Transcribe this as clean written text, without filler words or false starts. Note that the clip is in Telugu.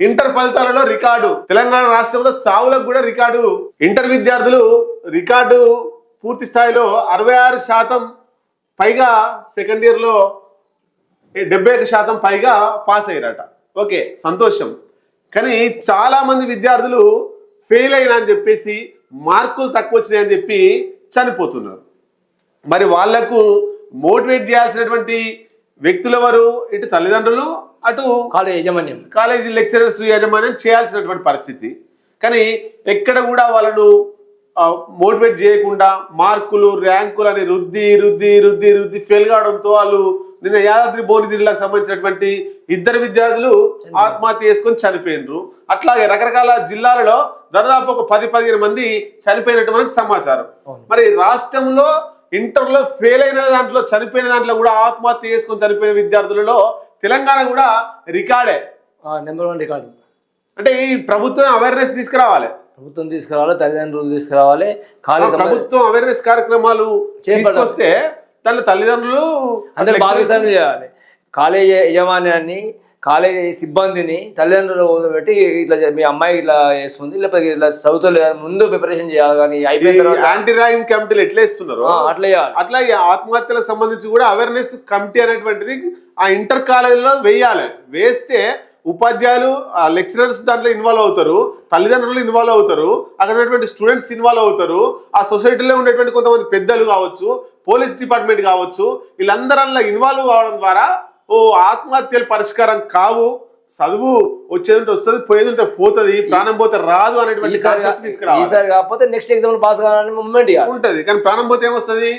ఇంటర్ ఫలితాలలో రికార్డు. తెలంగాణ రాష్ట్రంలో సావులకు కూడా రికార్డు. ఇంటర్ విద్యార్థులు రికార్డు పూర్తి స్థాయిలో 66% పైగా సెకండ్ ఇయర్ లో 71% పైగా పాస్ అయ్యారట. ఓకే, సంతోషం. కానీ చాలా మంది విద్యార్థులు ఫెయిల్ అయినా అని చెప్పేసి, మార్కులు తక్కువ వచ్చినాయని చెప్పి చనిపోతున్నారు. మరి వాళ్లకు మోటివేట్ చేయాల్సినటువంటి వ్యక్తులు ఎవరు? ఇటు తల్లిదండ్రులు, అటు కాలేజీ లెక్చరర్స్ యాజమాన్యం చేయాల్సినటువంటి పరిస్థితి. కానీ ఎక్కడ కూడా వాళ్ళను మోటివేట్ చేయకుండా మార్కులు ర్యాంకులు అని రుద్ది రుద్ది రుద్ది రుద్ది ఫెయిల్ కావడంతో వాళ్ళు నిన్న యాదాద్రి భువనగిరి జిల్లాకు సంబంధించినటువంటి 2 విద్యార్థులు ఆత్మహత్య చేసుకొని చనిపోయినరు. అట్లాగే రకరకాల జిల్లాలలో దాదాపు ఒక 10-15 మంది చనిపోయినట్టు మనకు సమాచారం. మరి రాష్ట్రంలో ఇంటర్లో ఫెయిల్ అయిన దాంట్లో, చనిపోయిన దాంట్లో కూడా ఆత్మహత్య చేసుకొని చనిపోయిన విద్యార్థులలో తెలంగాణ కూడా రికార్డే, నెంబర్ 1 రికార్డు. అంటే ఈ ప్రభుత్వం అవేర్నెస్ తీసుకురావాలి, తల్లిదండ్రులు తీసుకురావాలి. ప్రభుత్వం అవేర్నెస్ కార్యక్రమాలు తీసుకొస్తే దాంట్లో తల్లిదండ్రులు అందరూ భాగస్వామ్యం చేయాలి. కాలేజీ యజమాన్యాన్ని, కాలేజీ సిబ్బందిని, తల్లిదండ్రులు పెట్టి ఇట్లా మీ అమ్మాయి ఇట్లా చేస్తుంది, లేకపోతే ఇట్లా చదువుతో ముందు ప్రిపరేషన్ చేయాలి. కానీ అయిపోయిన తర్వాత యాంటీ ర్యాగింగ్ కమిటీలు ఎట్లా ఇస్తున్నారు అట్లా ఆత్మహత్యలకు సంబంధించి కూడా అవేర్నెస్ కమిటీ అనేటువంటిది ఆ ఇంటర్ కాలేజీలో వేయాలి. వేస్తే ఉపాధ్యాయులు, లెక్చరర్స్ దాంట్లో ఇన్వాల్వ్ అవుతారు, తల్లిదండ్రులు ఇన్వాల్వ్ అవుతారు, అక్కడ ఉన్నటువంటి స్టూడెంట్స్ ఇన్వాల్వ్ అవుతారు, ఆ సొసైటీలో ఉండేటువంటి కొంతమంది పెద్దలు కావచ్చు, పోలీస్ డిపార్ట్మెంట్ కావచ్చు, వీళ్ళందరూ ఇన్వాల్వ్ కావడం ద్వారా ఆత్మహత్యలు పరిష్కారం కావు. చదువు వచ్చేదంటే వస్తుంది, పోయేదంటే పోతుంది, ప్రాణం పోతే రాదు అనేటువంటి కాన్సెప్ట్ తీసుకురావాలి. కాకపోతే నెక్స్ట్ ఎగ్జామ్ పాస్ కావాలని మూమెంట్ ఉంటది. కానీ ప్రాణం పోతే ఏమొస్తుంది?